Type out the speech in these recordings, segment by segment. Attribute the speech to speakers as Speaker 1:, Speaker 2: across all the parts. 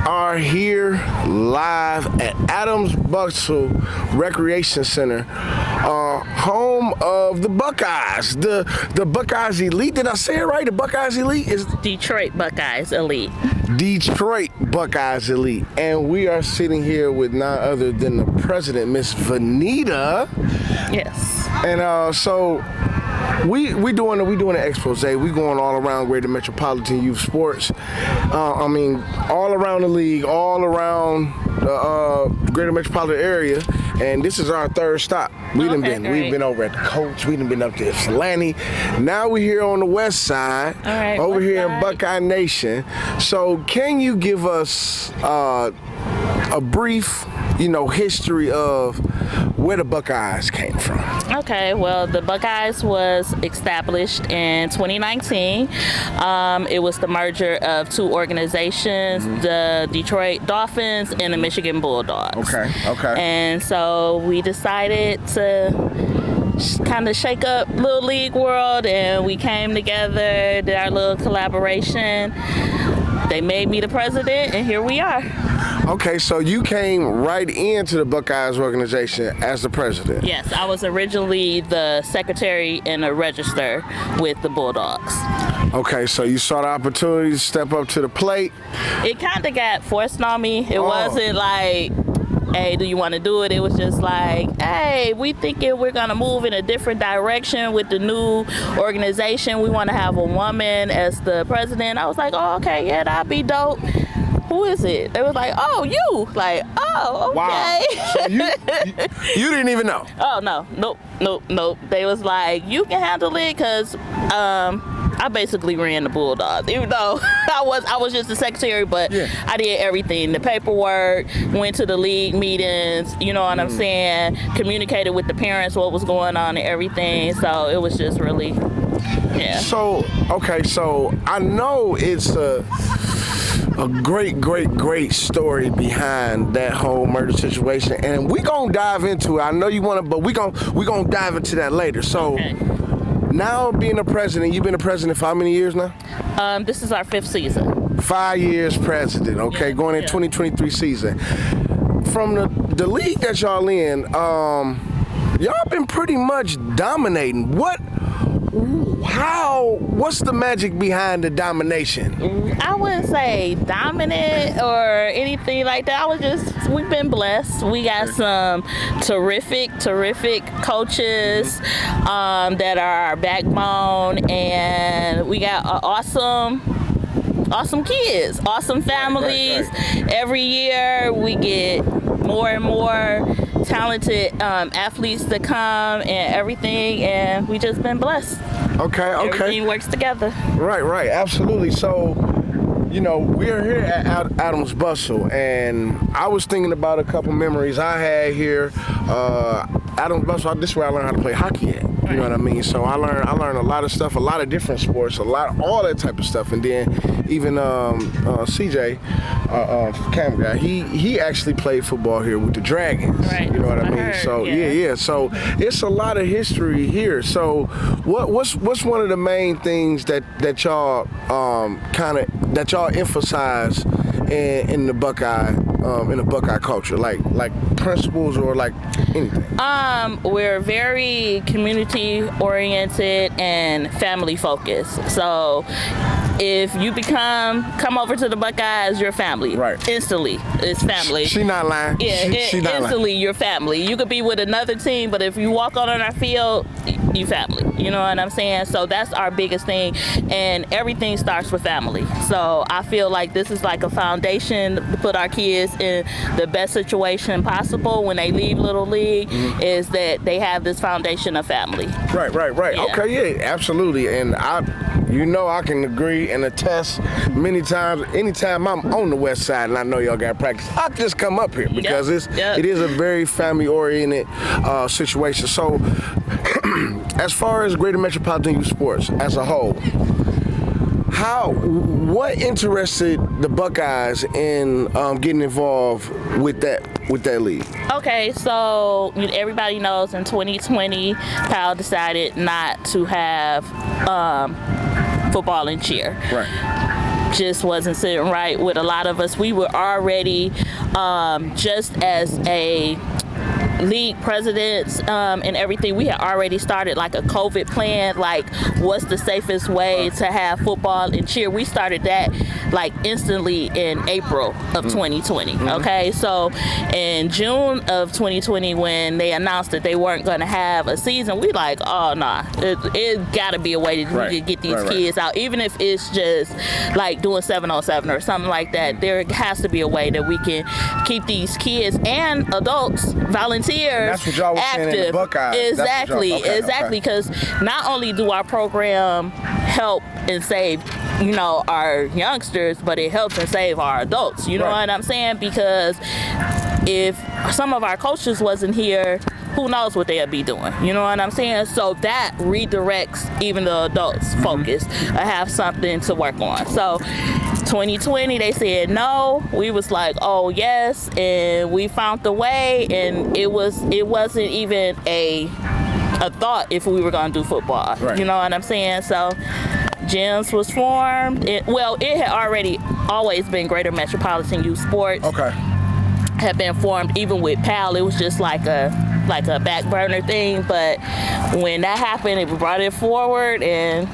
Speaker 1: are here live at Adams Bustle Recreation Center, home of the Buckeyes, the Buckeyes Elite. Did I say it right? The Buckeyes Elite is
Speaker 2: Detroit Buckeyes Elite.
Speaker 1: Detroit Buckeyes Elite, and we are sitting here with none other than the president, Miss Vanita.
Speaker 2: Yes.
Speaker 1: And so we doing an expose. We going all around Greater Metropolitan Youth Sports. All around the league, all around the Greater Metropolitan area. And this is our third stop. We've been over at the Coach. We done been up to Ypsilanti. Now we're here on the west side, over here in Buckeye Nation. So can you give us a brief, history of where the Buckeyes came from?
Speaker 2: Okay, well, the Buckeyes was established in 2019. It was the merger of two organizations, the Detroit Dolphins and the Michigan Bulldogs.
Speaker 1: Okay.
Speaker 2: And so we decided to kind of shake up Little League world, and we came together, did our little collaboration. They made me the president, and here we are.
Speaker 1: Okay, so you came right into the Buckeyes organization as the president.
Speaker 2: Yes, I was originally the secretary and a register with the Bulldogs.
Speaker 1: Okay, so you saw the opportunity to step up to the plate.
Speaker 2: It kind of got forced on me. It wasn't like, hey, do you want to do it? It was just like, hey, we thinking we're going to move in a different direction with the new organization. We want to have a woman as the president. I was like, oh, okay, yeah, that'd be dope. Who is it? They was like, oh, you. Like, oh, okay.
Speaker 1: Wow. So you didn't even know?
Speaker 2: Oh, no. Nope. They was like, you can handle it, because I basically ran the Bulldogs, even though I was just the secretary, but I did everything. The paperwork, went to the league meetings, you know what I'm saying, communicated with the parents what was going on and everything. So it was just really,
Speaker 1: So I know it's a great story behind that whole murder situation, and we gonna dive into it. I know you want to, but we gonna dive into that later. So now, being a president, you've been a president for how many years now?
Speaker 2: This is our 5th season.
Speaker 1: 5 years president. Okay, going in 2023 season. From the league that y'all in, y'all been pretty much dominating. What's the magic behind the domination?
Speaker 2: I wouldn't say dominant or anything like that. We've been blessed. We got some terrific coaches that are our backbone, and we got awesome kids, awesome families. Right. Every year we get more and more talented athletes to come and everything, and we just been blessed.
Speaker 1: Okay.
Speaker 2: Everything works together.
Speaker 1: Right, absolutely. So, we're here at Adams Bustle, and I was thinking about a couple memories I had here. Adams Bustle, this is where I learned how to play hockey at. You know what I mean? So I learned a lot of stuff, a lot of different sports, all that type of stuff. And then even CJ, camera guy, he actually played football here with the Dragons.
Speaker 2: Right.
Speaker 1: You know what I mean? So yeah. So it's a lot of history here. So what's one of the main things that y'all that y'all emphasize in the Buckeye culture, like principles or like anything?
Speaker 2: We're very community oriented and family focused. So if you come over to the Buckeyes, you're family.
Speaker 1: Right.
Speaker 2: Instantly, it's family.
Speaker 1: She not lying.
Speaker 2: Yeah,
Speaker 1: she not
Speaker 2: instantly
Speaker 1: lying.
Speaker 2: You're family. You could be with another team, but if you walk on our field, you family. You know what I'm saying? So that's our biggest thing, and everything starts with family. So I feel like this is like a foundation to put our kids in the best situation possible when they leave Little League, is that they have this foundation of family.
Speaker 1: Right.
Speaker 2: Yeah.
Speaker 1: Okay, yeah, absolutely. And I can agree and attest many times. Anytime I'm on the west side and I know y'all got practice, I just come up here because it is a very family-oriented situation. So as far as Greater Metropolitan Youth Sports as a whole, what interested the Buckeyes in getting involved with that league?
Speaker 2: Okay, so everybody knows in 2020, Powell decided not to have football and cheer.
Speaker 1: Right.
Speaker 2: just wasn't sitting right with a lot of us. We were already just as a league presidents and everything, we had already started like a COVID plan, like what's the safest way to have football and cheer. We started that like instantly in April of 2020. Okay, so in June of 2020 when they announced that they weren't going to have a season, we like, oh nah, it gotta be a way to we could get these kids out, even if it's just like doing 7-on-7 or something like that. There has to be a way that we can keep these kids and adults, volunteers,
Speaker 1: that's what y'all was
Speaker 2: active.
Speaker 1: saying in the Buckeyes.
Speaker 2: Exactly,
Speaker 1: Okay,
Speaker 2: exactly. Because not only do our program help and save, you know, our youngsters, but it helps and save our adults. You know what I'm saying? Because if some of our coaches wasn't here, who knows what they'll be doing? You know what I'm saying? So that redirects even the adults' focus. I have something to work on. So 2020 they said no. We was like, oh yes, and we found the way, and it wasn't even a thought if we were gonna do football. You know what I'm saying? So Gmys was formed. It had already always been Greater Metropolitan Youth Sports. Had been formed even with PAL. It was just like a back burner thing, but when that happened, it brought it forward and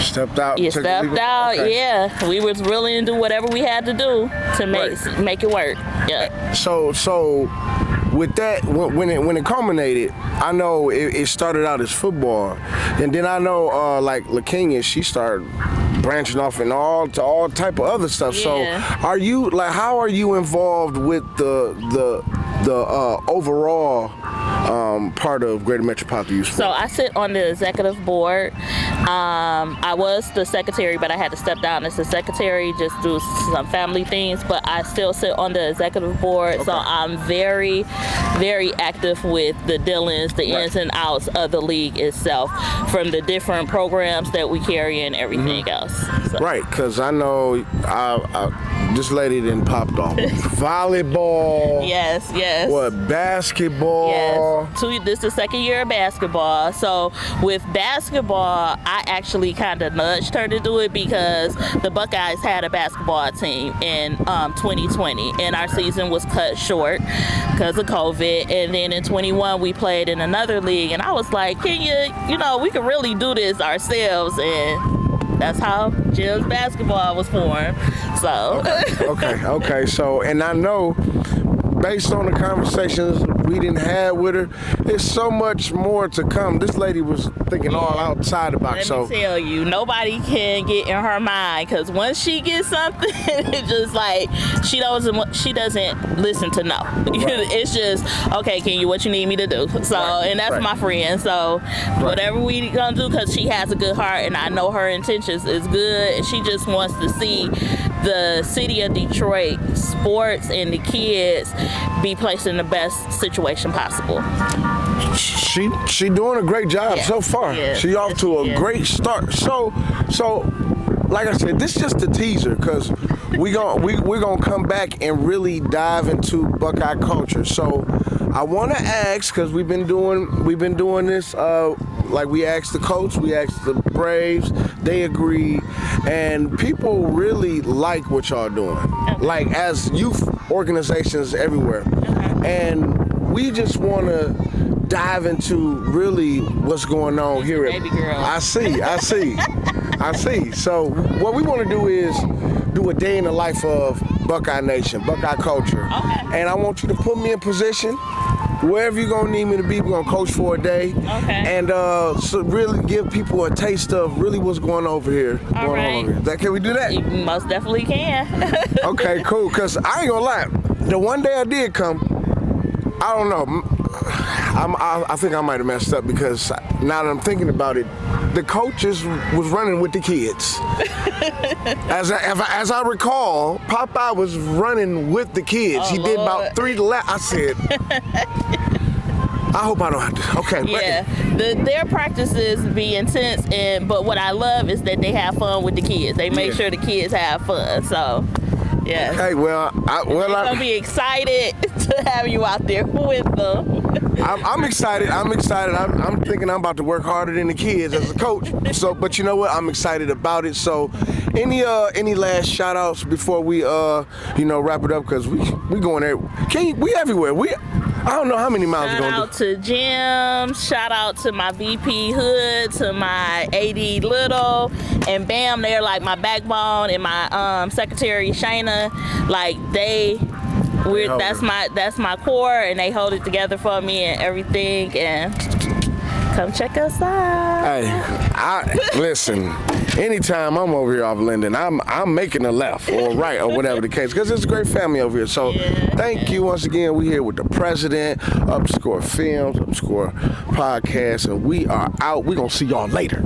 Speaker 1: stepped out.
Speaker 2: Yeah, we was willing to do whatever we had to do to make it work. Yeah.
Speaker 1: So with that, when it culminated, I know it started out as football, and then I know like LaKenya, she started branching off in all type of other stuff.
Speaker 2: Yeah.
Speaker 1: So are you like, how are you involved with the overall part of Greater Metropolitan Youth Sports?
Speaker 2: So I sit on the executive board. I was the secretary, but I had to step down as the secretary, just do some family things, but I still sit on the executive board. So I'm very, very active with the dealings, the ins and outs of the league itself, from the different programs that we carry and everything else. So.
Speaker 1: Right, because I know this lady done popped off volleyball.
Speaker 2: Yes.
Speaker 1: What, basketball?
Speaker 2: Yes. This is the second year of basketball. So with basketball, I actually kind of nudged her to do it because the Buckeyes had a basketball team in 2020, and our season was cut short because of COVID. And then in 21, we played in another league, and I was like, can you know, we can really do this ourselves, and that's how Gmys basketball was formed. So
Speaker 1: okay. So, and I know, based on the conversations we didn't have with her, there's so much more to come. This lady was thinking all outside the box.
Speaker 2: Let me tell you, nobody can get in her mind, because once she gets something, it's just like she doesn't listen to no. It's just, okay, what you need me to do? So, and that's my friend. So whatever we gonna do, because she has a good heart, and I know her intentions is good, and she just wants to see the city of Detroit sports and the kids be placed in the best situation possible.
Speaker 1: She doing a great job so far. She off to a great start. So like I said, this is just a teaser, because we're gonna come back and really dive into Buckeye culture. So I want to ask, because we've been doing this. Like, we asked the coach, we asked the Braves, they agreed, and people really like what y'all doing. Like, as youth organizations everywhere, and we just want to dive into really what's going on here at
Speaker 2: baby girl.
Speaker 1: I see. So what we want to do is do a day in the life of Buckeye Nation, Buckeye culture. And I want you to put me in position wherever you're gonna need me to be. We're gonna coach for a day, and so really give people a taste of really what's going on over here. Can we do that?
Speaker 2: You most definitely can.
Speaker 1: Okay, cool. Because I ain't gonna lie, the one day I did come, I don't know. I think I might have messed up, because now that I'm thinking about it, the coaches was running with the kids. As I recall, Popeye was running with the kids. He did about 3 laps. I said, I hope I don't have to. Okay.
Speaker 2: Yeah, their practices be intense, but what I love is that they have fun with the kids. They make sure the kids have fun. So, yeah.
Speaker 1: Okay. Well,
Speaker 2: I'm gonna be excited to have you out there with them.
Speaker 1: I'm excited. I'm thinking I'm about to work harder than the kids as a coach. So, but you know what? I'm excited about it. So, any last shout outs before we wrap it up? Because we going there. We everywhere. I don't know how many miles we're going to do.
Speaker 2: Shout out to Jim. Shout out to my VP Hood, to my AD Little, and Bam, they're like my backbone, and my secretary Shayna. Like that's my core, and they hold it together for me and everything. And come check us out.
Speaker 1: Hey, listen. Anytime I'm over here off Linden, I'm making a left or right or whatever the case, because it's a great family over here. So thank you once again. We here with the president, Upscore Films, Upscore Podcast, and we are out. We're gonna see y'all later.